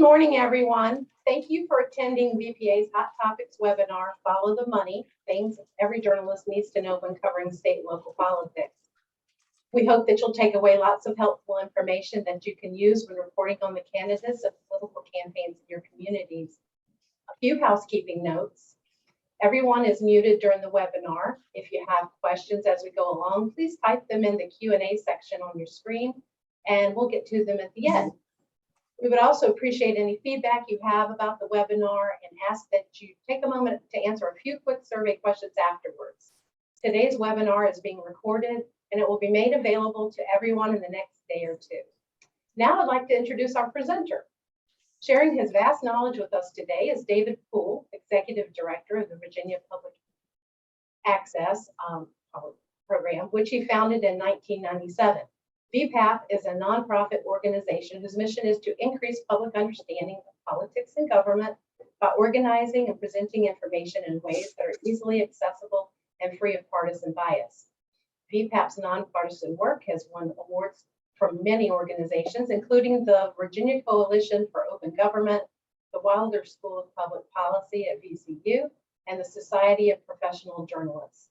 Good morning, everyone. Thank you for attending VPA's Hot Topics webinar, Follow the Money, Things Every Journalist Needs to Know When Covering State and Local Politics. We hope that you'll take away lots of helpful information that you can use when reporting on the candidates of political campaigns in your communities. A few housekeeping notes. Everyone is muted during the webinar. If you have questions as we go along, please type them in the Q&A section on your screen, and we'll get to them at the end. We would also appreciate any feedback you have about the webinar and ask that you take a moment to answer a few quick survey questions afterwards. Today's webinar is being recorded and it will be made available to everyone in the next day or two. Now I'd like to introduce our presenter. Sharing his vast knowledge with us today is David Poole, Executive Director of the Virginia Public Access Program, which he founded in 1997. VPAP is a nonprofit organization whose mission is to increase public understanding of politics and government by organizing and presenting information in ways that are easily accessible and free of partisan bias. VPAP's nonpartisan work has won awards from many organizations, including the Virginia Coalition for Open Government, the Wilder School of Public Policy at VCU, and the Society of Professional Journalists.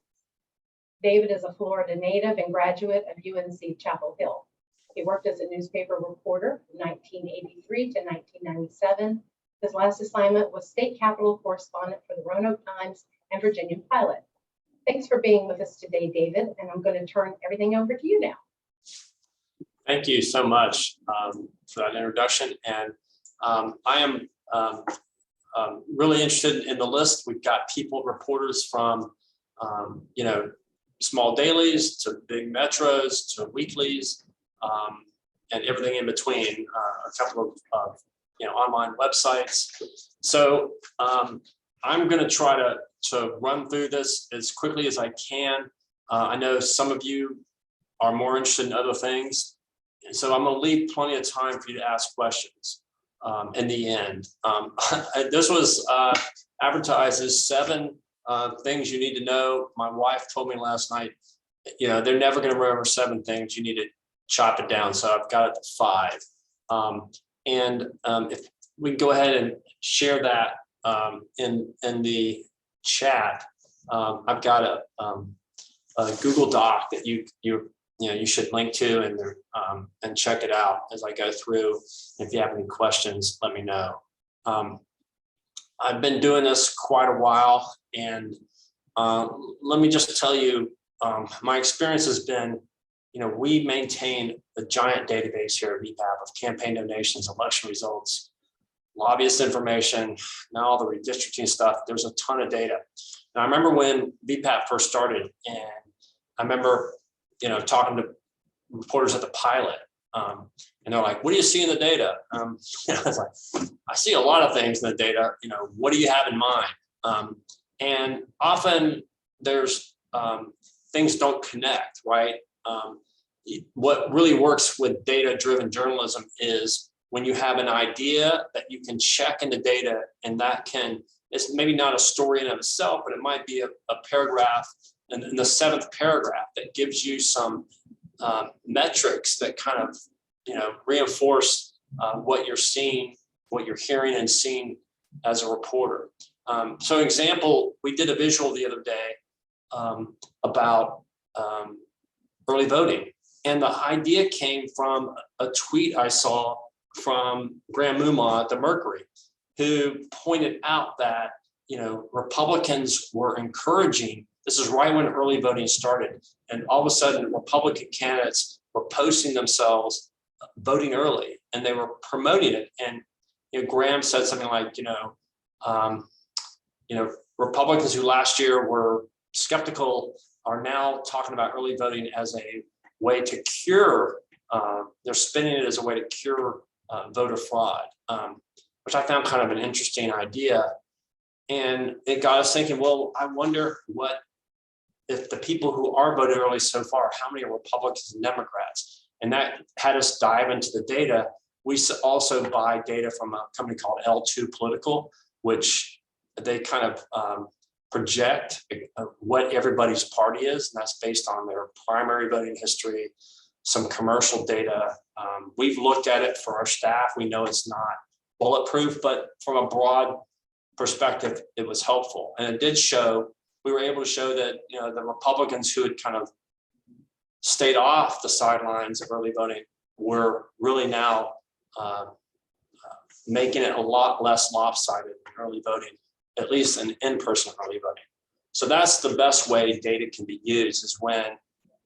David is a Florida native and graduate of UNC Chapel Hill. He worked as a newspaper reporter from 1983 to 1997. His last assignment was state capitol correspondent for the Roanoke Times and Virginia Pilot. Thanks for being with us today, David, and I'm going to turn everything over to you now. Thank you so much for that introduction. And I am really interested in the list. We've got reporters from, small dailies to big metros to weeklies and everything in between, a couple of online websites. So I'm going to try to run through this as quickly as I can. I know some of you are more interested in other things, and so I'm going to leave plenty of time for you to ask questions in the end. This was advertised as 7 things you need to know. My wife told me last night, they're never going to remember 7 things. You need to chop it down. So I've got it to 5. If we can go ahead and share that in the chat, I've got a Google Doc that you should link to and check it out as I go through. If you have any questions, let me know. I've been doing this quite a while, and let me just tell you, my experience has been, we maintain a giant database here at VPAP of campaign donations, election results, lobbyist information, now all the redistricting stuff. There's a ton of data. And I remember when VPAP first started, and I remember, talking to reporters at the Pilot, and they're like, what do you see in the data? I was like, I see a lot of things in the data. What do you have in mind? And often there's things don't connect, right? What really works with data-driven journalism is when you have an idea that you can check in the data, and it's maybe not a story in of itself, but it might be a paragraph in the 7th paragraph that gives you some metrics that kind of reinforce what you're seeing, what you're hearing and seeing as a reporter. So example, we did a visual the other day about early voting, and the idea came from a tweet I saw from Graham Mumma at the Mercury, who pointed out that Republicans were encouraging. This is right when early voting started, and all of a sudden Republican candidates were posting themselves voting early, and they were promoting it. And Graham said something like, Republicans who last year were skeptical are now talking about early voting as a way to cure. They're spinning it as a way to cure voter fraud, which I found kind of an interesting idea. And it got us thinking, well, I wonder if the people who are voting early so far, how many are Republicans and Democrats? And that had us dive into the data. We also buy data from a company called L2 Political, which they kind of project what everybody's party is, and that's based on their primary voting history, some commercial data. We've looked at it for our staff. We know it's not bulletproof, but from a broad perspective, it was helpful. And it did show, we were able to show that, the Republicans who had kind of stayed off the sidelines of early voting were really now making it a lot less lopsided in early voting, at least in-person early voting. So that's the best way data can be used, is when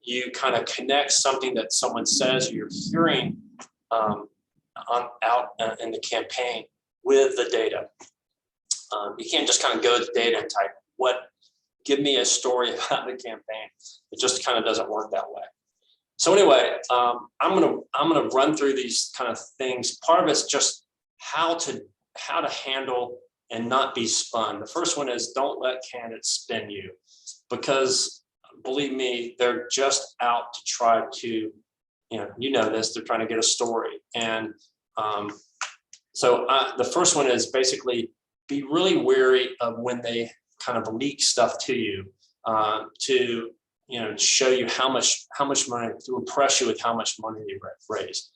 you kind of connect something that someone says or you're hearing out in the campaign with the data. You can't just kind of go to the data and type, give me a story about the campaign. It just kind of doesn't work that way. So anyway, I'm gonna run through these kind of things. Part of it's just how to handle and not be spun. The first one is, don't let candidates spin you, because believe me, they're just out to try to, this, they're trying to get a story. And so the first one is basically be really wary of when they kind of leak stuff to you to show you how much money, to impress you with how much money they raised.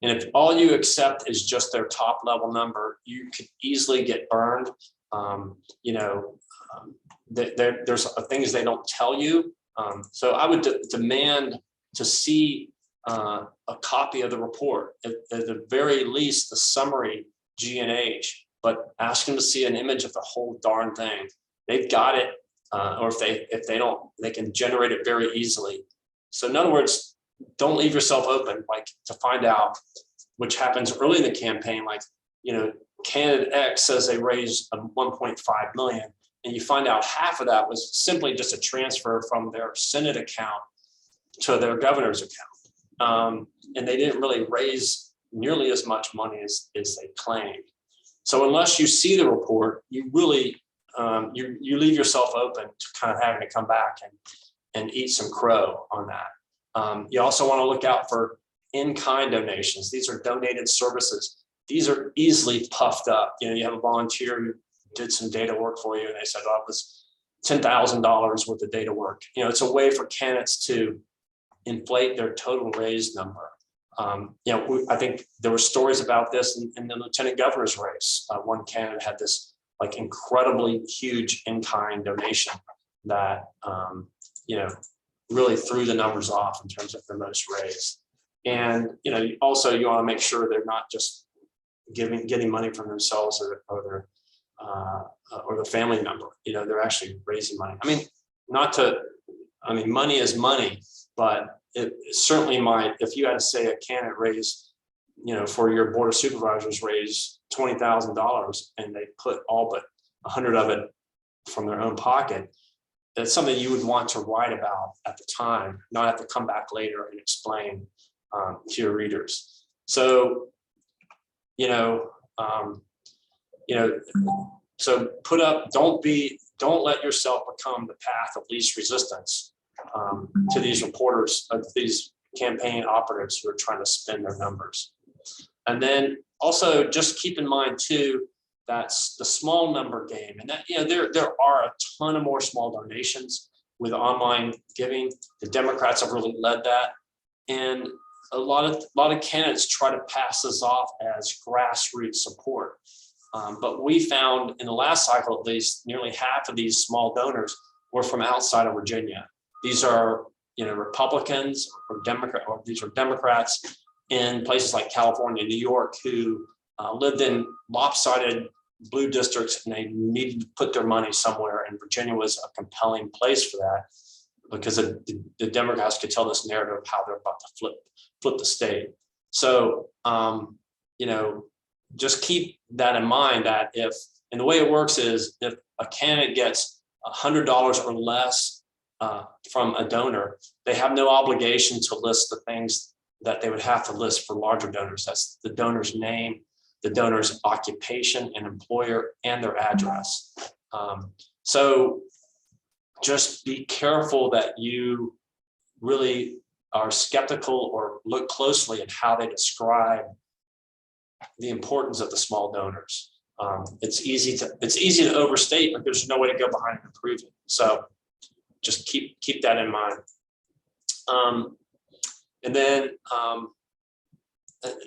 And if all you accept is just their top level number, you could easily get burned. There's things they don't tell you. So I would demand to see a copy of the report, at the very least the summary G&H, but ask them to see an image of the whole darn thing. They've got it, or if they don't, they can generate it very easily. So in other words, don't leave yourself open, to find out, which happens early in the campaign, candidate X says they raised 1.5 million, and you find out half of that was simply just a transfer from their Senate account to their governor's account. And they didn't really raise nearly as much money as they claimed. So unless you see the report, you really, you leave yourself open to kind of having to come back and eat some crow on that. You also want to look out for in-kind donations. These are donated services. These are easily puffed up. You have a volunteer who did some data work for you, and they said, oh, it was $10,000 worth of data work. It's a way for candidates to inflate their total raise number. I think there were stories about this in the lieutenant governor's race. One candidate had this incredibly huge in-kind donation that really threw the numbers off in terms of their most raised. And also you want to make sure they're not just getting money from themselves or their family member. They're actually raising money. Money is money, but it certainly might, if you had to say a candidate raised, for your board of supervisors raised $20,000 and they put all but 100 of it from their own pocket, that's something you would want to write about at the time, not have to come back later and explain to your readers. So, so put up, don't let yourself become the path of least resistance to these reporters, these campaign operatives who are trying to spin their numbers. And then also just keep in mind too, that's the small number game. And that, there are a ton of more small donations with online giving. The Democrats have really led that. And a lot of candidates try to pass this off as grassroots support. But we found in the last cycle, at least, nearly half of these small donors were from outside of Virginia. These are, Republicans or these are Democrats in places like California, New York, who lived in lopsided blue districts, and they needed to put their money somewhere. And Virginia was a compelling place for that, because the Democrats could tell this narrative of how they're about to flip the state. So, just keep that in mind, that and the way it works is, if a candidate gets $100 or less from a donor, they have no obligation to list the things that they would have to list for larger donors. That's the donor's name, the donor's occupation and employer, and their address. So just be careful that you really are skeptical or look closely at how they describe the importance of the small donors. It's easy to overstate, but there's no way to go behind and prove it. So just keep that in mind. And then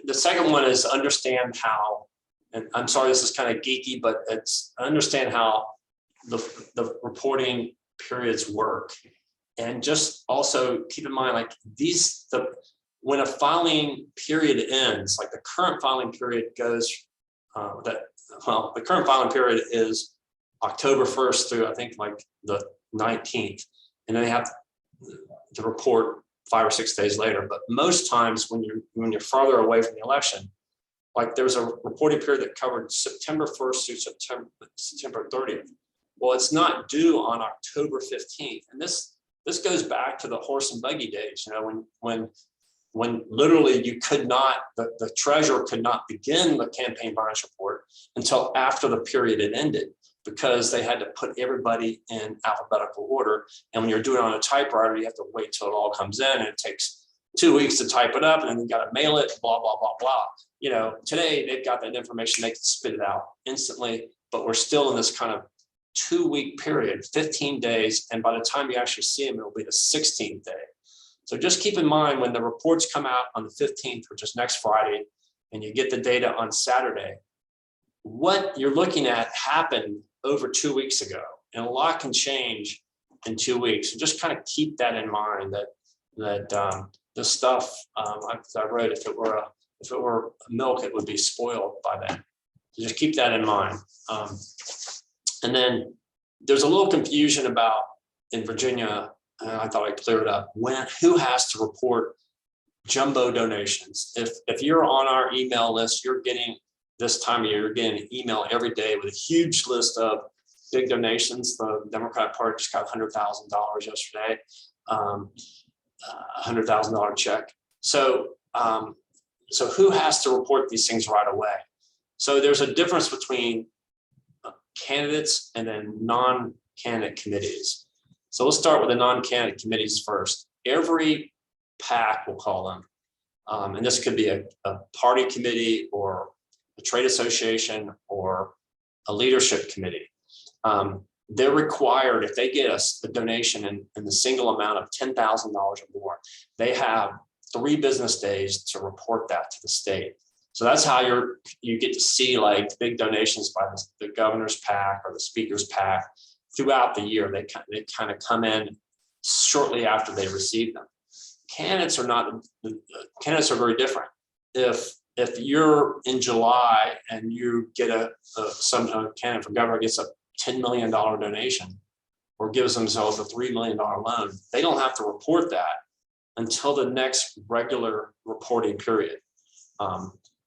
the second one is understand how and I'm sorry, this is kind of geeky, but I understand how the reporting periods work. And just also keep in mind, like when a filing period ends, like the current filing period goes, the current filing period is October 1st through I think like the 19th. And then they have to report 5 or 6 days later. But most times when you're farther away from the election, like there was a reporting period that covered September 1st through September 30th. Well, it's not due on October 15th. And this goes back to the horse and buggy days, you know, when literally you could not, the treasurer could not begin the campaign finance report until after the period had ended, because they had to put everybody in alphabetical order. And when you're doing it on a typewriter, you have to wait till it all comes in, and it takes 2 weeks to type it up, and then you got to mail it, blah, blah, blah, blah. You know, today they've got that information, they can spit it out instantly, but we're still in this kind of 2-week period, 15 days. And by the time you actually see them, it'll be the 16th day. So just keep in mind when the reports come out on the 15th, which is next Friday, and you get the data on Saturday, what you're looking at happened over 2 weeks ago, and a lot can change in 2 weeks. So just kind of keep that in mind, that the stuff I wrote, if it were milk, it would be spoiled by then. So just keep that in mind. And then there's a little confusion about in Virginia, and I thought I'd clear it up, who has to report jumbo donations. If you're on our email list, you're getting this time of year, you're getting an email every day with a huge list of big donations. The Democratic Party just got $100,000 yesterday, $100,000 check. So who has to report these things right away? So there's a difference between candidates and then non-candidate committees. So let's start with the non-candidate committees first. Every PAC, we'll call them, and this could be a party committee or a trade association or a leadership committee. They're required, if they get a donation in the single amount of $10,000 or more, they have 3 business days to report that to the state. So that's how you get to see like big donations by the governor's PAC or the speaker's PAC throughout the year. They kind of come in shortly after they receive them. Candidates are very different. If you're in July and you get some candidate for governor gets a $10 million donation or gives themselves a $3 million loan, they don't have to report that until the next regular reporting period.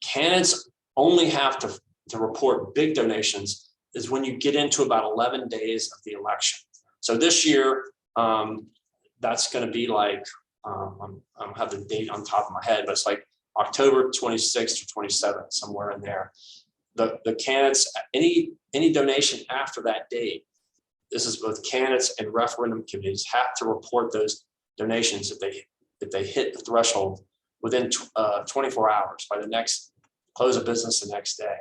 Candidates only have to report big donations is when you get into about 11 days of the election. So this year, that's going to be like, I don't have the date on top of my head, but it's like October 26th or 27th, somewhere in there. The candidates, any donation after that date, this is both candidates and referendum committees have to report those donations if they hit the threshold within 24 hours by the next close of business the next day.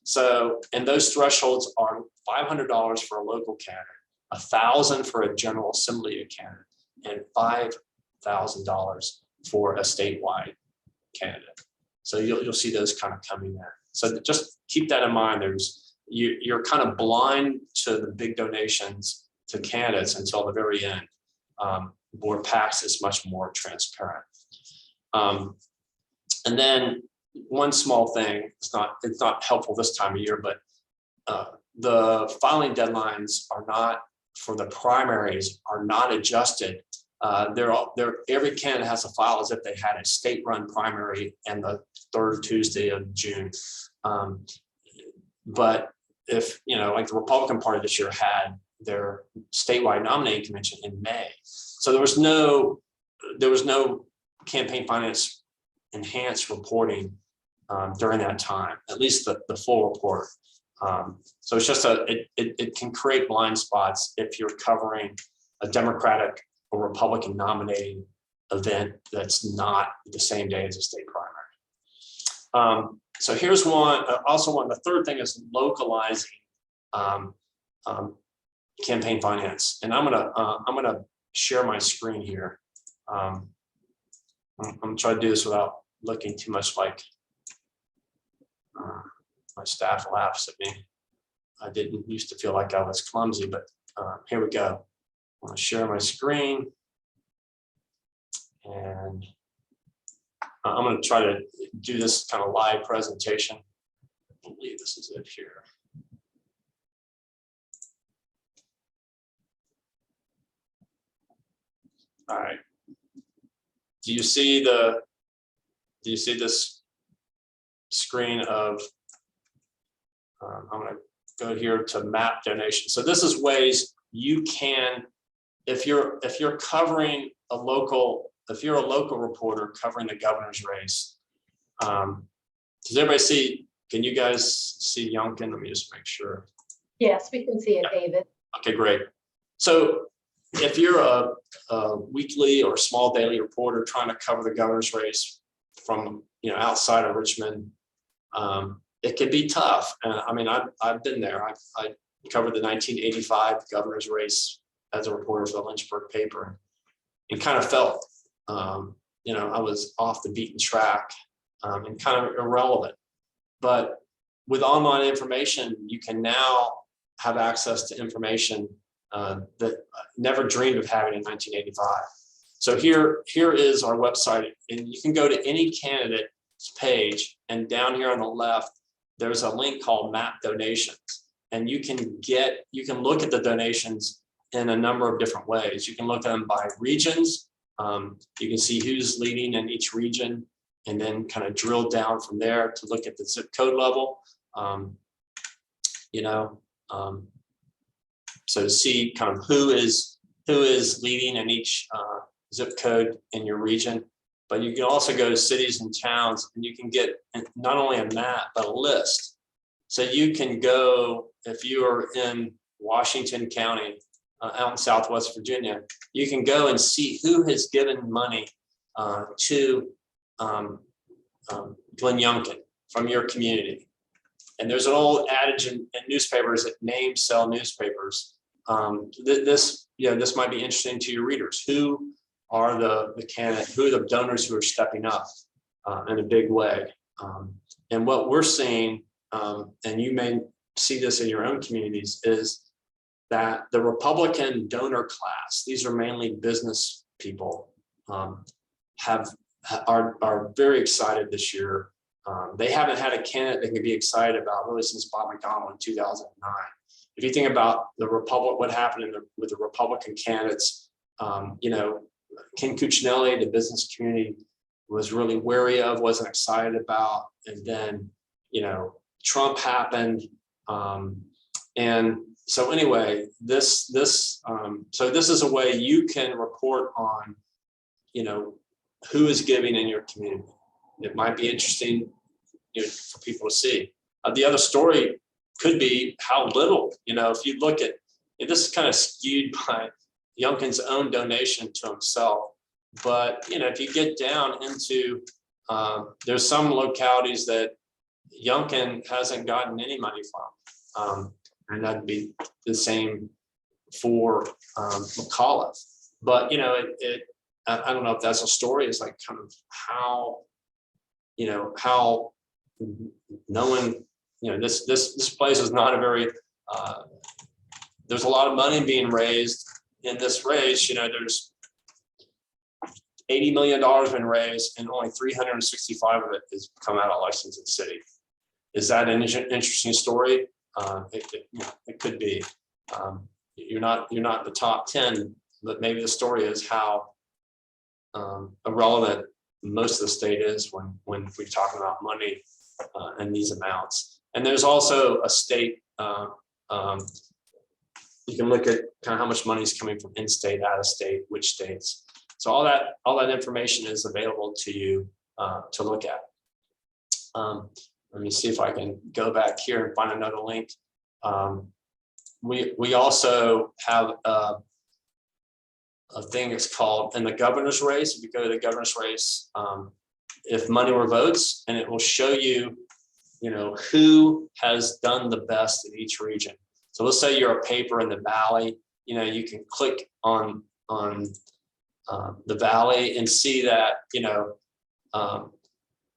So, and those thresholds are $500 for a local candidate, $1,000 for a general assembly candidate, and $5,000 for a statewide candidate. So you'll see those kind of coming there. So just keep that in mind. You're kind of blind to the big donations to candidates until the very end. Board PACs is much more transparent. And then one small thing, it's not helpful this time of year, but the filing deadlines are not for the primaries are not adjusted. Every candidate has to file as if they had a state-run primary and the 3rd Tuesday of June. But if, like the Republican Party this year had their statewide nominating convention in May. So there was no campaign finance enhanced reporting during that time, at least the full report. So it's just it can create blind spots if you're covering a Democratic or Republican nominating event that's not the same day as a state primary. So here's one. The third thing is localizing campaign finance, and I'm gonna share my screen here. I'm gonna try to do this without looking too much like My staff laughs at me. I didn't used to feel like I was clumsy, but here we go. I'm going to share my screen. And I'm going to try to do this kind of live presentation. I believe this is it here. All right. Do you see this screen of, I'm going to go here to map donations. So this is ways you can, if you're covering a local, if you're a local reporter covering the governor's race, does everybody see, can you guys see Youngkin? Let me just make sure. Yes, we can see it, David. Okay, great. So if you're a weekly or small daily reporter trying to cover the governor's race from outside of Richmond, it can be tough. I mean, I've been there. I covered the 1985 governor's race as a reporter for the Lynchburg paper, and kind of felt, I was off the beaten track and kind of irrelevant. But with online information, you can now have access to information that I never dreamed of having in 1985. So here is our website, and you can go to any candidate's page, and down here on the left, there's a link called Map Donations, and you can look at the donations in a number of different ways. You can look at them by regions. You can see who's leading in each region, and then kind of drill down from there to look at the zip code level. So to see kind of who is leading in each zip code in your region. But you can also go to cities and towns, and you can get not only a map, but a list. So you can go, if you are in Washington County, out in Southwest Virginia, you can go and see who has given money to Glenn Youngkin from your community. And there's an old adage in newspapers that names sell newspapers. This might be interesting to your readers. Who are the candidate? Who are the donors who are stepping up in a big way? And what we're seeing, and you may see this in your own communities, is that the Republican donor class, these are mainly business people, are very excited this year. They haven't had a candidate they can be excited about really since Bob McDonnell in 2009. If you think about what happened with the Republican candidates, Ken Cuccinelli, the business community was really wary of, wasn't excited about, and then Trump happened, and so anyway, this is a way you can report on, who is giving in your community. It might be interesting, for people to see. The other story could be how little, if you look at this is kind of skewed by Youngkin's own donation to himself. But, if you get down into, there's some localities that Youngkin hasn't gotten any money from. And that'd be the same for McAuliffe. But, I don't know if that's a story. It's like kind of how no one, this place is not a very, there's a lot of money being raised in this race. There's $80 million been raised, and only 365 of it has come out of Lexington City. Is that an interesting story? It could be. You're not the top 10, but maybe the story is how irrelevant most of the state is when we're talking about money and these amounts. And there's also a state, you can look at kind of how much money is coming from in-state, out-of-state, which states. So all that information is available to you to look at. Let me see if I can go back here and find another link. We also have a thing that's called in the governor's race. If you go to the governor's race, if money were votes, and it will show you, who has done the best in each region. So let's say you're a paper in the Valley, you can click on the Valley and see that,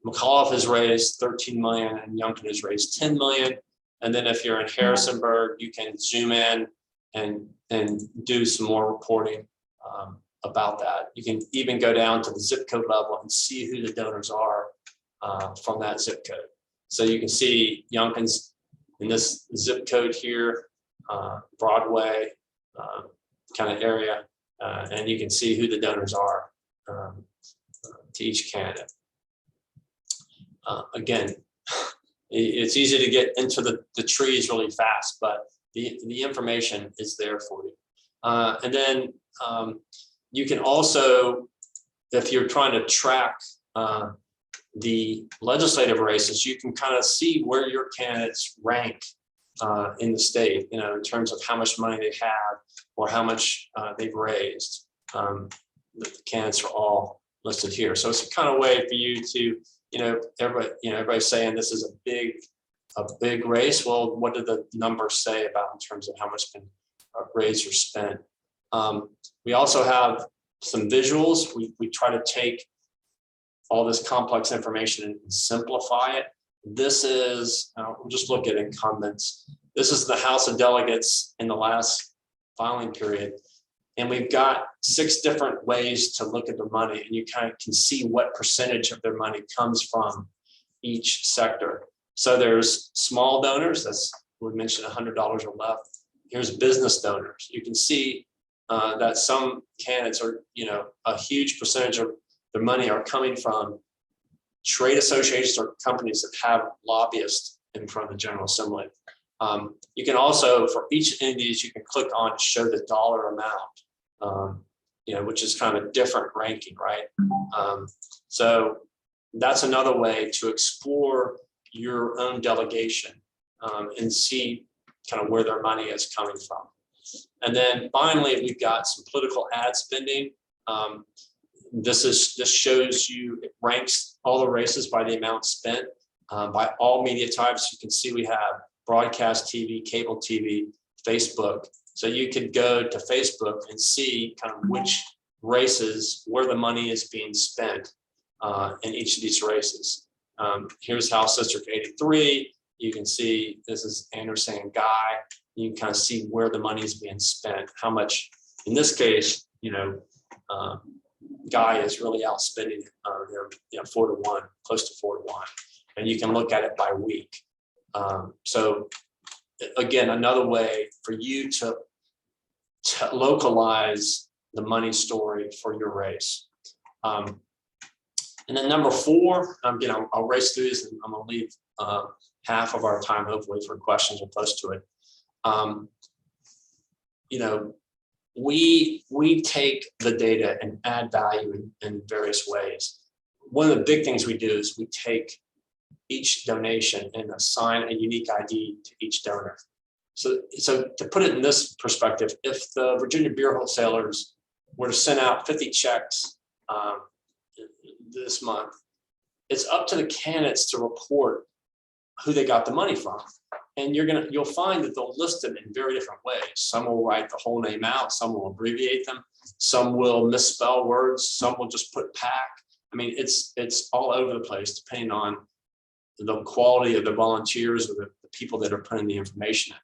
McAuliffe has raised 13 million and Youngkin has raised 10 million. And then if you're in Harrisonburg, you can zoom in and do some more reporting about that. You can even go down to the zip code level and see who the donors are from that zip code. So you can see Youngkin's in this zip code here, Broadway kind of area, and you can see who the donors are to each candidate. Again, it's easy to get into the trees really fast, but the information is there for you. And then you can also, if you're trying to track the legislative races, you can kind of see where your candidates rank in the state, you know, in terms of how much money they have or how much they've raised. The candidates are all listed here. So it's a kind of way for you to, everybody's saying this is a big race. Well, what do the numbers say about in terms of how much can raised or spent? We also have some visuals. We try to take all this complex information and simplify it. This is, we'll just look at incumbents. This is the House of Delegates in the last filing period. And we've got 6 different ways to look at the money, and you kind of can see what percentage of their money comes from each sector. So there's small donors, that's we mentioned $100 or less. Here's business donors. You can see that some candidates are, a huge percentage of their money are coming from trade associations or companies that have lobbyists in front of the General Assembly. You can also, for each of these, you can click on show the dollar amount, which is kind of a different ranking, right? So that's another way to explore your own delegation and see kind of where their money is coming from. And then finally, we've got some political ad spending. This shows you, it ranks all the races by the amount spent by all media types. You can see we have broadcast TV, cable TV, Facebook. So you could go to Facebook and see kind of which races, where the money is being spent in each of these races. Here's House District 83. You can see this is Anderson and Guy. You can kind of see where the money is being spent, how much, in this case, Guy is really outspending him, 4-to-1, close to 4-to-1. And you can look at it by week. So again, another way for you to localize the money story for your race. And then number 4, I'll race through this, and I'm gonna leave half of our time hopefully for questions or close to it. We take the data and add value in various ways. One of the big things we do is we take each donation and assign a unique ID to each donor. So to put it in this perspective, if the Virginia beer wholesalers were to send out 50 checks this month, it's up to the candidates to report who they got the money from. And you'll find that they'll list them in very different ways. Some will write the whole name out, some will abbreviate them, some will misspell words, some will just put PAC. I mean, it's all over the place depending on the quality of the volunteers or the people that are putting the information in.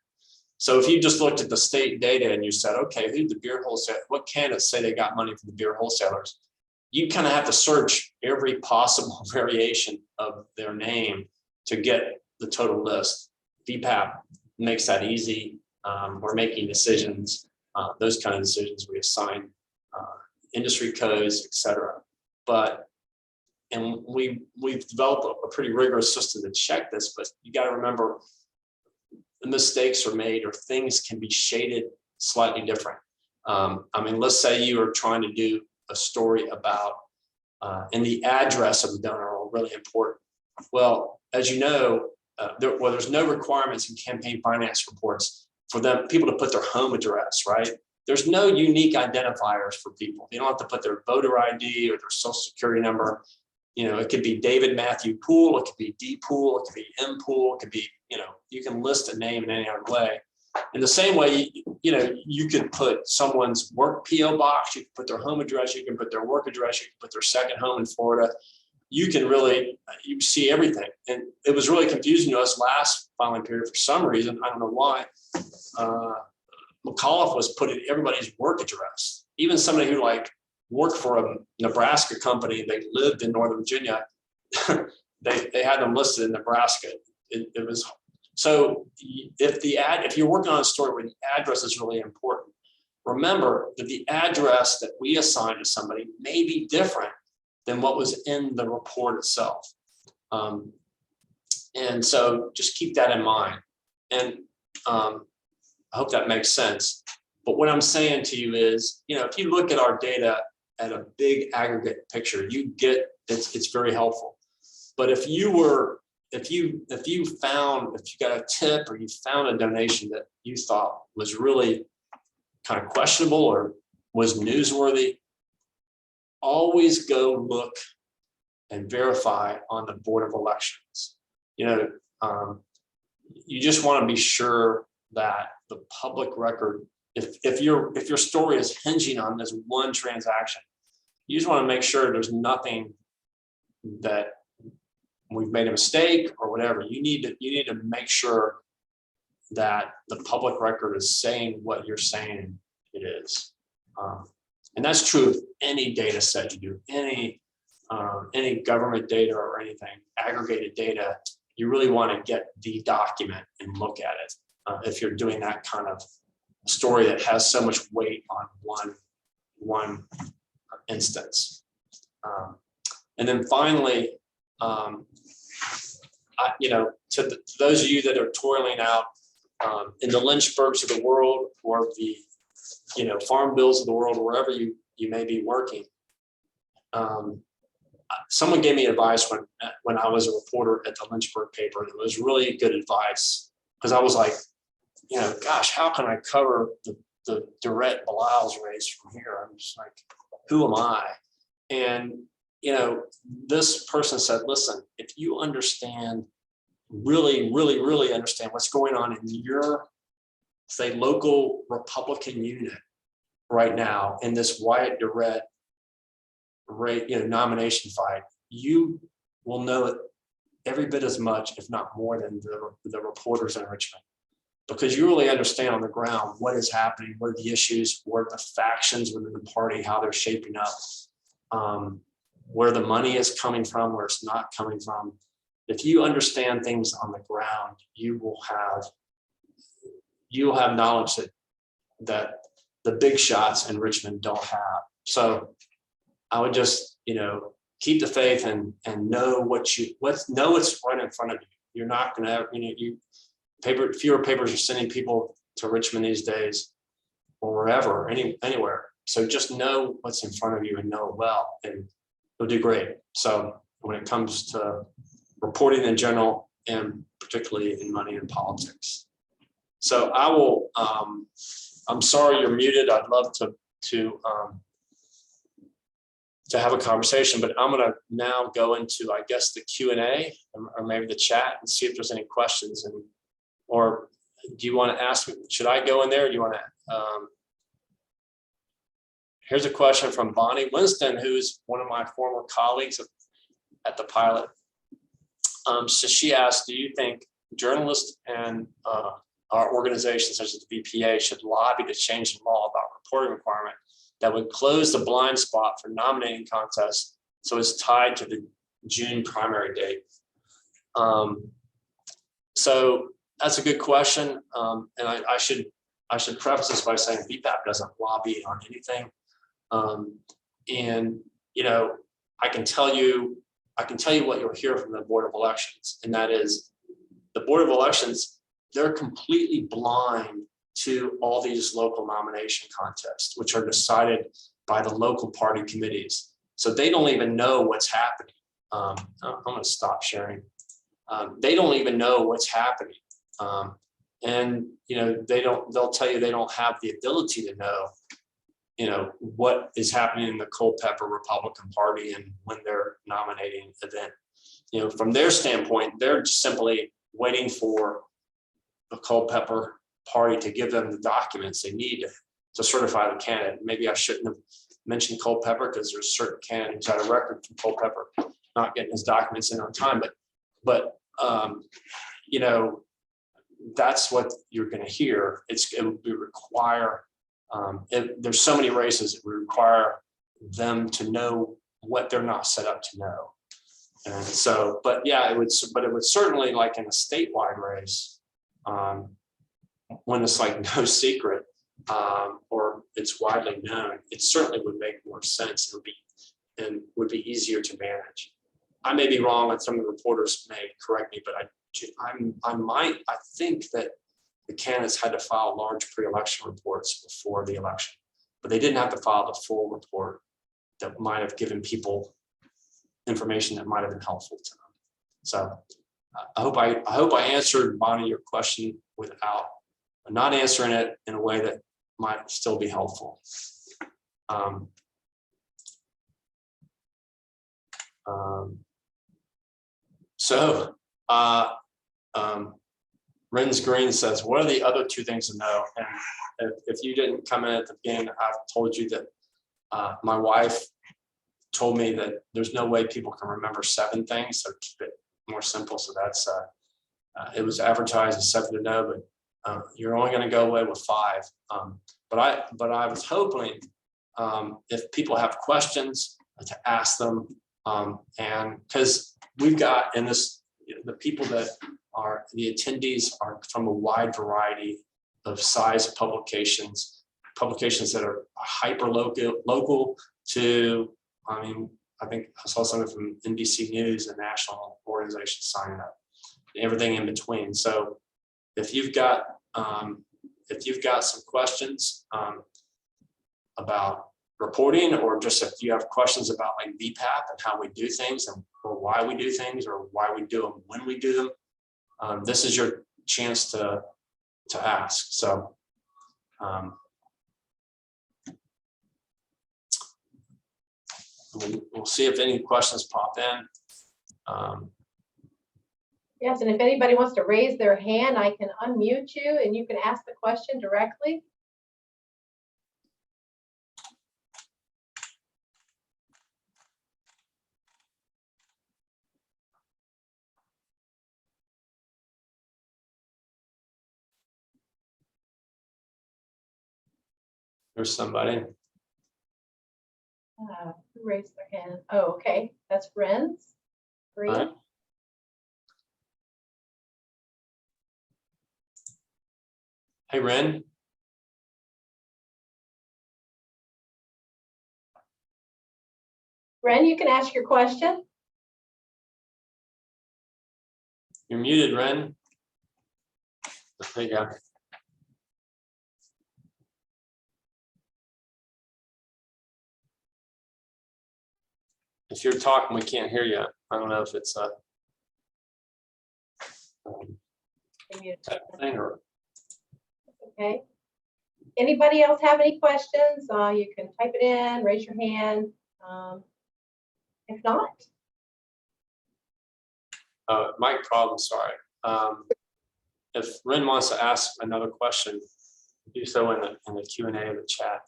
So if you just looked at the state data and you said, okay, who the beer wholesaler, what candidates say they got money from the beer wholesalers? You kind of have to search every possible variation of their name to get the total list. VPAP makes that easy. We're making decisions, those kind of decisions. We assign industry codes, et cetera. And we've developed a pretty rigorous system to check this, but you got to remember the mistakes are made or things can be shaded slightly different. Let's say you are trying to do a story about, and the address of the donor are really important. Well, as you know, there's no requirements in campaign finance reports for people to put their home address, right? There's no unique identifiers for people. They don't have to put their voter ID or their social security number. It could be David Matthew Poole, it could be D Poole, it could be M Poole, it could be, you can list a name in any other way. In the same way, you could put someone's work PO box, you can put their home address, you can put their work address, you can put their second home in Florida. you can really, you see everything. And it was really confusing to us last filing period for some reason. I don't know why. McAuliffe was putting everybody's work address, even somebody who like worked for a Nebraska company, they lived in Northern Virginia, they had them listed in Nebraska. It was, so if you're working on a story where the address is really important, remember that the address that we assign to somebody may be different than what was in the report itself. And so just keep that in mind. And I hope that makes sense. But what I'm saying to you is, if you look at our data at a big aggregate picture, you get it's very helpful. But if you got a tip or you found a donation that you thought was really kind of questionable or was newsworthy, always go look and verify on the Board of Elections. You just want to be sure that the public record, if your story is hinging on this one transaction, you just want to make sure there's nothing that we've made a mistake or whatever. You need to make sure that the public record is saying what you're saying it is. And that's true of any data set you do, any government data or anything, aggregated data. You really want to get the document and look at it if you're doing that kind of story that has so much weight on one instance. And then finally, to those of you that are toiling out in the Lynchburgs of the world or the farm bills of the world, wherever you may be working. Someone gave me advice when I was a reporter at the Lynchburg paper, and it was really good advice because I was like, gosh, how can I cover the Durrett Bilal's race from here? I'm just like, who am I? And this person said, listen, if you understand, really understand what's going on in your, say, local Republican unit right now in this Wyatt Durrett nomination fight, you will know it every bit as much, if not more, than the reporters in Richmond, because you really understand on the ground what is happening, what are the issues, what are the factions within the party, how they're shaping up, where the money is coming from, where it's not coming from. If you understand things on the ground, you will have knowledge that the big shots in Richmond don't have. So I would just, keep the faith and know what's right in front of you. You're not going to have, fewer papers are sending people to Richmond these days or wherever, anywhere. So just know what's in front of you and know it well, and you'll do great. So when it comes to reporting in general, and particularly in money and politics. So I will, I'm sorry you're muted. I'd love to have a conversation, but I'm gonna now go into, I guess, the Q&A or maybe the chat and see if there's any questions. Or do you want to ask me, should I go in there? Or do you want to, here's a question from Bonnie Winston, who's one of my former colleagues at the Pilot. So she asked, do you think journalists and our organizations such as the VPA should lobby to change the law about reporting requirement that would close the blind spot for nominating contests so it's tied to the June primary date? So that's a good question. And I should preface this by saying BPAP doesn't lobby on anything. And I can tell you what you'll hear from the Board of Elections, and that is the Board of Elections, they're completely blind to all these local nomination contests, which are decided by the local party committees. So they don't even know what's happening. I'm going to stop sharing. They don't even know what's happening. And they'll tell you they don't have the ability to know, what is happening in the Culpeper Republican Party and when they're nominating event. From their standpoint, they're just simply waiting for the Culpeper Party to give them the documents they need to certify the candidate. Maybe I shouldn't have mentioned Culpeper because there's certain candidates out of record from Culpeper. not getting his documents in on time, but you know, that's what you're going to hear. It would require, there's so many races, it would require them to know what they're not set up to know. And so, but yeah, it would certainly, like in a statewide race, when it's like no secret, or it's widely known, it certainly would make more sense and would be easier to manage. I may be wrong, and some of the reporters may correct me, but I think that the candidates had to file large pre-election reports before the election, but they didn't have to file the full report that might have given people information that might have been helpful to them. So I hope I answered, Bonnie, your question without not answering it in a way that might still be helpful. Ren's Green says, what are the other two things to know? And if you didn't come in at the beginning, I've told you that my wife told me that there's no way people can remember 7 things, so keep it more simple. So that's it was advertised as 7 to know, but you're only going to go away with 5. But I was hoping if people have questions to ask them, and because we've got in this, the people that are the attendees are from a wide variety of size publications that are hyper local to, I mean, I think I saw something from NBC News and national organizations signing up, everything in between. So if you've got some questions about reporting, or just if you have questions about like VPAP and how we do things, and or why we do things, or why we do them when we do them, this is your chance to ask. So we'll see if any questions pop in. Yes, and if anybody wants to raise their hand, I can unmute you and you can ask the question directly. There's somebody. Who raised their hand? Oh, okay. That's Ren's Green. Right. Hey, Ren. Ren, you can ask your question. You're muted, Ren. There you go. If you're talking, we can't hear you. I don't know if it's a thing or. Okay. Anybody else have any questions? You can type it in, raise your hand. If not. Mic problem, sorry. If Ren wants to ask another question, do so in the Q&A of the chat.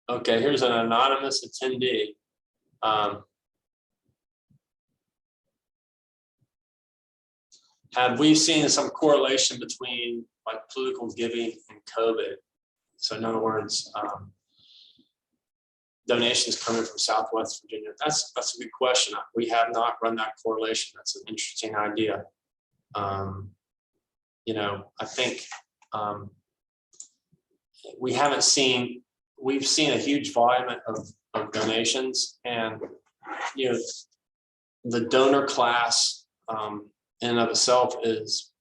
Okay, here's an anonymous attendee. Have we seen some correlation between like political giving and COVID? So in other words, donations coming from Southwest Virginia. That's a good question. We have not run that correlation. That's an interesting idea. You know, I think we've seen a huge volume of donations, and you know, the donor class in and of itself is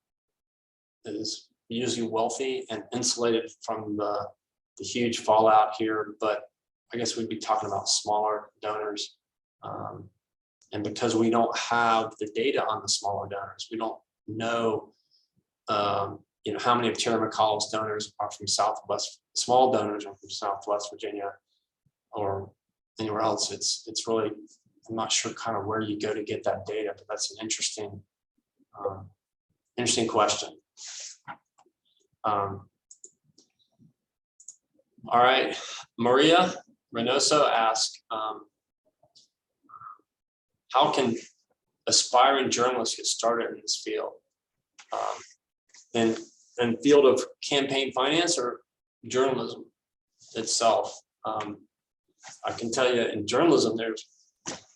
usually wealthy and insulated from the huge fallout here, but I guess we'd be talking about smaller donors. And because we don't have the data on the smaller donors, we don't know, you know, how many of Terry McCullough's donors are from small donors are from Southwest Virginia or anywhere else. It's really, I'm not sure kind of where you go to get that data, but that's an interesting question. All right, Maria Reynoso asked, how can aspiring journalists get started in this field? In field of campaign finance or journalism itself? I can tell you in journalism, there's,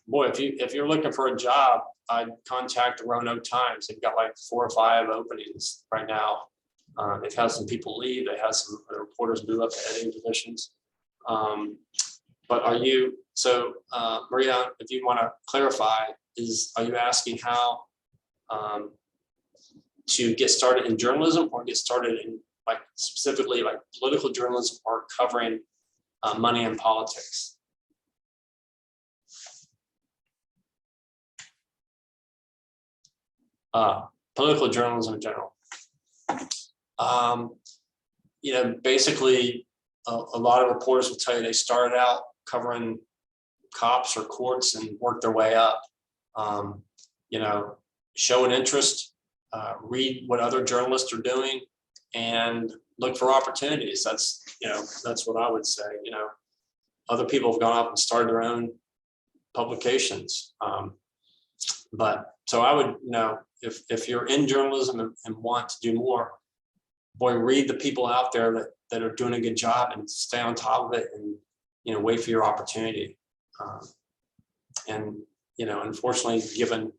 boy, if you're looking for a job, I'd contact the Roanoke Times. They've got like 4 or 5 openings right now. They've had some people leave. They had some reporters move up to editing positions. But are you, so Maria, if you want to clarify, are you asking how to get started in journalism, or get started in like specifically like political journalism, or covering money and politics? Political journalism in general. You know, basically a lot of reporters will tell you they started out covering cops or courts and worked their way up. You know, show an interest, read what other journalists are doing, and look for opportunities. That's, you know, that's what I would say. You know, other people have gone up and started their own publications. But so I would, you know, if you're in journalism and want to do more, boy, read the people out there that are doing a good job, and stay on top of it, and, you know, wait for your opportunity. And, you know, unfortunately, given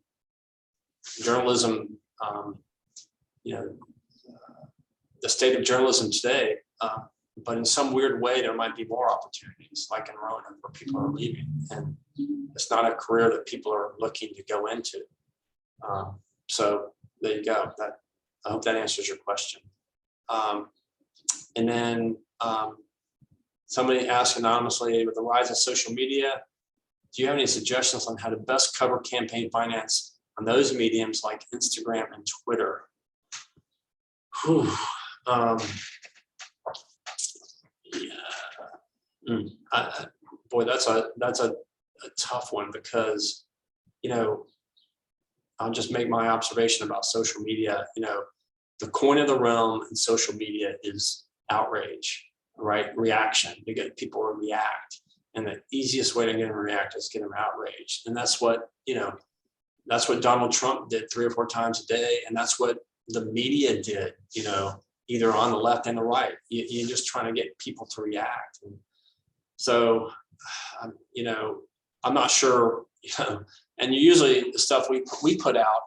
journalism, you know, the state of journalism today, but in some weird way, there might be more opportunities, like in Roanoke, where people are leaving, and it's not a career that people are looking to go into. So there you go. I hope that answers your question. And then somebody asked anonymously, with the rise of social media, do you have any suggestions on how to best cover campaign finance on those mediums like Instagram and Twitter? Whew. Boy, that's a tough one, because, you know, I'll just make my observation about social media. You know, the coin of the realm in social media is outrage, right? Reaction. You get people to react, and the easiest way to get them to react is get them outraged. And that's what, you know, that's what Donald Trump did 3 or 4 times a day, and that's what the media did. You know, either on the left and the right. You're just trying to get people to react. And so, you know, I'm not sure, you know, and usually the stuff we put out,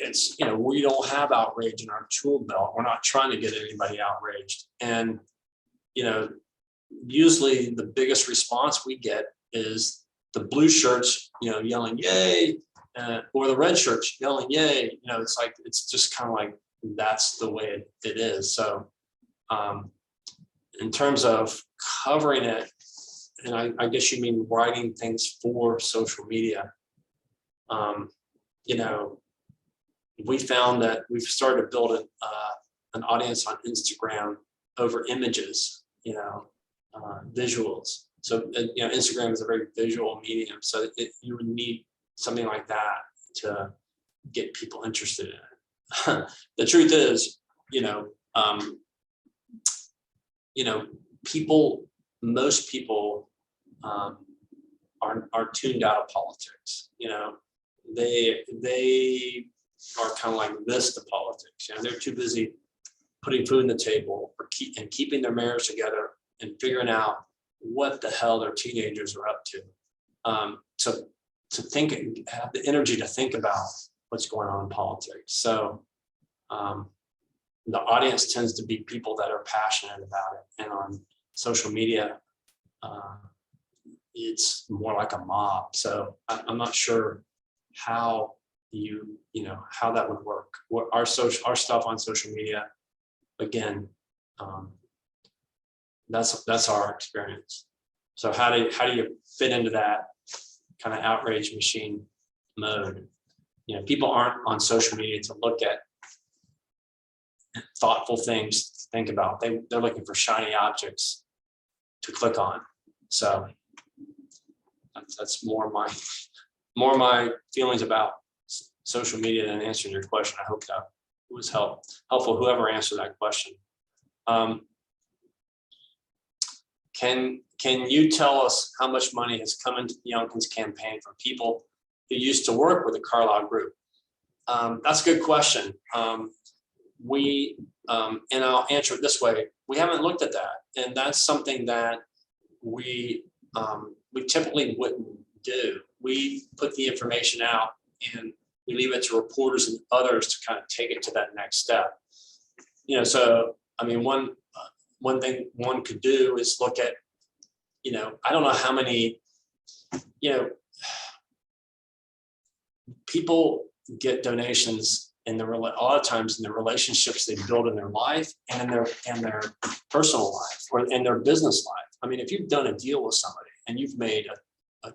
it's, you know, we don't have outrage in our tool belt. We're not trying to get anybody outraged. And, you know, usually the biggest response we get is the blue shirts, you know, yelling, yay, or the red shirts yelling, yay. You know, it's like, it's just kind of like, that's the way it is. So in terms of covering it, and I guess you mean writing things for social media, you know, we found that we've started to build an audience on Instagram over images, you know, visuals. So, you know, Instagram is a very visual medium. So you would need something like that to get people interested in it. The truth is, you know, most people are tuned out of politics. You know, they are kind of like this to politics. You know, they're too busy putting food on the table and keeping their marriage together and figuring out what the hell their teenagers are up to. To think, have the energy to think about what's going on in politics. So the audience tends to be people that are passionate about it, and on social media, it's more like a mob. So I'm not sure how how that would work. Our stuff on social media, again, that's our experience. So how do you fit into that kind of outrage machine mode? You know, people aren't on social media to look at thoughtful things to think about. They're looking for shiny objects to click on. So that's more my feelings about social media than answering your question. I hope that was helpful, whoever answered that question. can you tell us how much money has come into the Youngkin's campaign from people who used to work with the Carlisle Group? That's a good question. And I'll answer it this way. We haven't looked at that. And that's something that we typically wouldn't do. We put the information out and we leave it to reporters and others to kind of take it to that next step. You know, so, I mean, one thing one could do is look at, you know, I don't know how many, you know, people get donations in a lot of times in the relationships they build in their life and in their personal life or in their business life. I mean, if you've done a deal with somebody and you've made a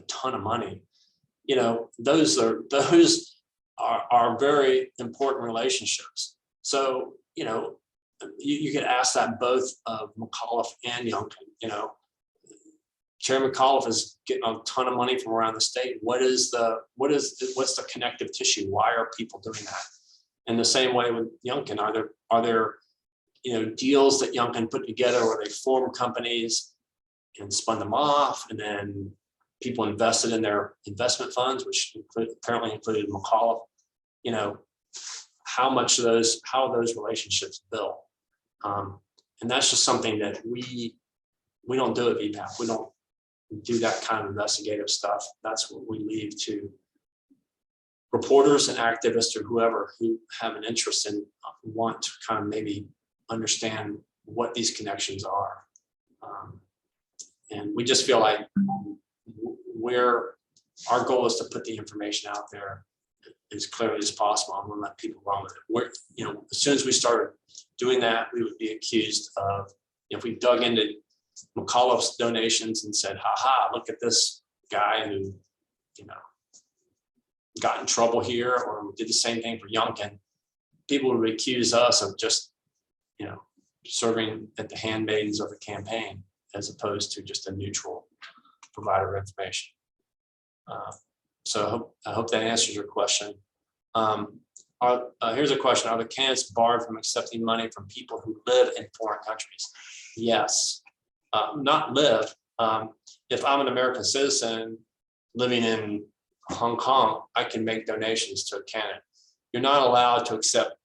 ton of money, you know, those are very important relationships. So, you know, you could ask that both of McAuliffe and Youngkin. You know, Chair McAuliffe is getting a ton of money from around the state. What's the connective tissue? Why are people doing that? And the same way with Youngkin, are there you know, deals that Youngkin put together where they formed companies and spun them off, and then people invested in their investment funds, which apparently included McAuliffe. You know, how those relationships built, and that's just something that we don't do at VPAC. We don't do that kind of investigative stuff. That's what we leave to reporters and activists or whoever who have an interest in want to kind of maybe understand what these connections are. And we just feel like our goal is to put the information out there as clearly as possible. I'm gonna let people run with it. You know, as soon as we started doing that, we would be accused of, if we dug into McAuliffe's donations and said, haha, look at this guy who, you know, got in trouble here, or did the same thing for Youngkin, people would accuse us of just, you know, serving at the handmaidens of the campaign, as opposed to just a neutral provider of information. So I hope that answers your question. Here's a question: are the candidates barred from accepting money from people who live in foreign countries? Yes, not live. If I'm an American citizen living in Hong Kong, I can make donations to a candidate. You're not allowed to accept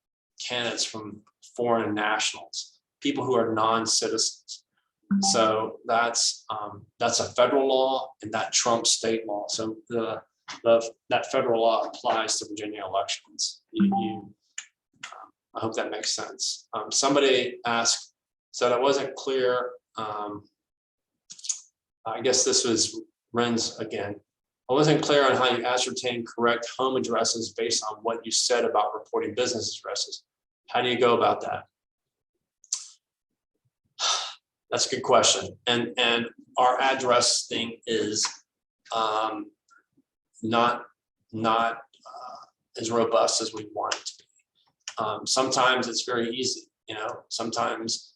candidates from foreign nationals, people who are non-citizens. So that's a federal law, and that trumps state law. So that federal law applies to Virginia elections. I hope that makes sense. Somebody asked, said I wasn't clear. I guess this was Ren's again. I wasn't clear on how you ascertain correct home addresses based on what you said about reporting business addresses. How do you go about that? That's a good question. And our address thing is not as robust as we want it to be. Sometimes it's very easy. You know, sometimes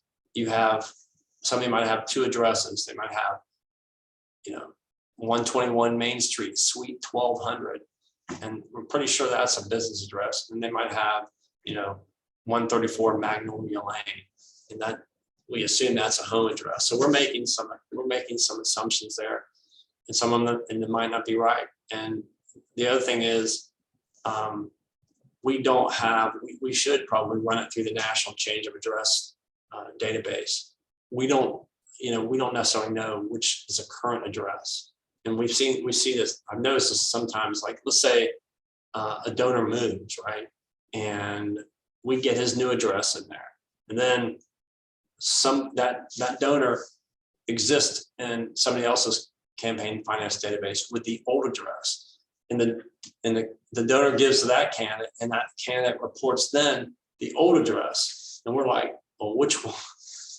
somebody might have two addresses. They might have, you know, 121 Main Street, Suite 1200, and we're pretty sure that's a business address. And they might have, you know, 134 Magnolia Lane, and that we assume that's a home address. So we're making some assumptions there, and some of them and it might not be right. And the other thing is, we should probably run it through the National Change of Address database. We don't necessarily know which is a current address. And we see this, I've noticed this sometimes, like let's say a donor moves, right? And we get his new address in there. And then that donor exists in somebody else's campaign finance database with the old address. And the donor gives to that candidate, and that candidate reports then the old address. And we're like, well, which one?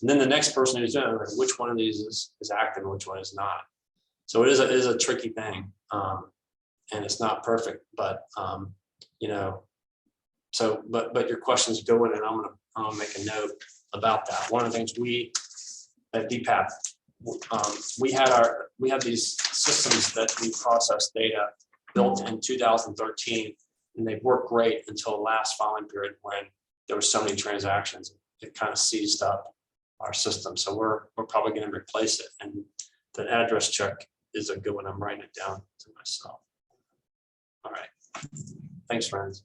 And then the next person who's doing it, like, which one of these is active and which one is not? So it is a tricky thing, and it's not perfect, but you know. So, but your questions go in, and I'm gonna make a note about that. One of the things we at DPAP, we have these systems that we process data built in 2013, and they've worked great until the last filing period when there were so many transactions. It kind of seized up our system. So we're probably going to replace it. And the address check is a good one. I'm writing it down to myself. All right. Thanks, friends.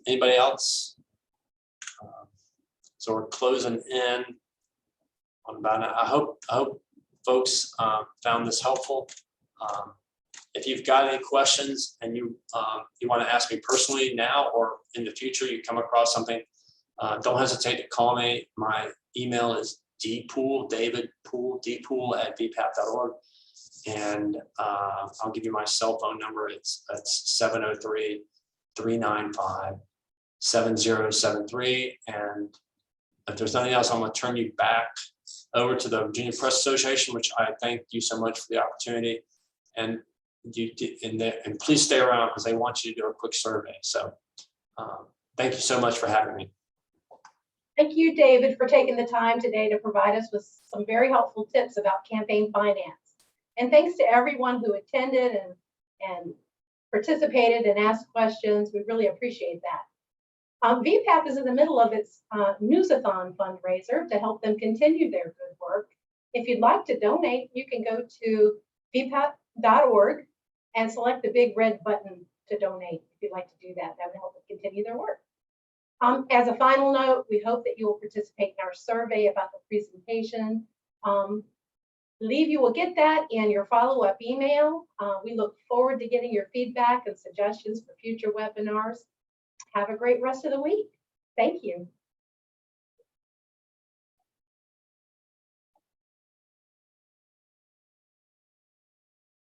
Anybody else? So we're closing in on about. I hope folks found this helpful. If you've got any questions and you want to ask me personally now or in the future, you come across something, don't hesitate to call me. My email is dpoole, David Poole, dpoole@vpap.org. And I'll give you my cell phone number. That's 703-395-7073. And if there's nothing else, I'm going to turn you back over to the Virginia Press Association, which I thank you so much for the opportunity. And and please stay around because they want you to do a quick survey. So thank you so much for having me. Thank you, David, for taking the time today to provide us with some very helpful tips about campaign finance. And thanks to everyone who attended and participated and asked questions. We really appreciate that. VPAP is in the middle of its Newsathon fundraiser to help them continue their good work. If you'd like to donate, you can go to vpap.org and select the big red button to donate if you'd like to do that. That would help them continue their work. As a final note, we hope that you will participate in our survey about the presentation. You will get that in your follow-up email. We look forward to getting your feedback and suggestions for future webinars. Have a great rest of the week. Thank you.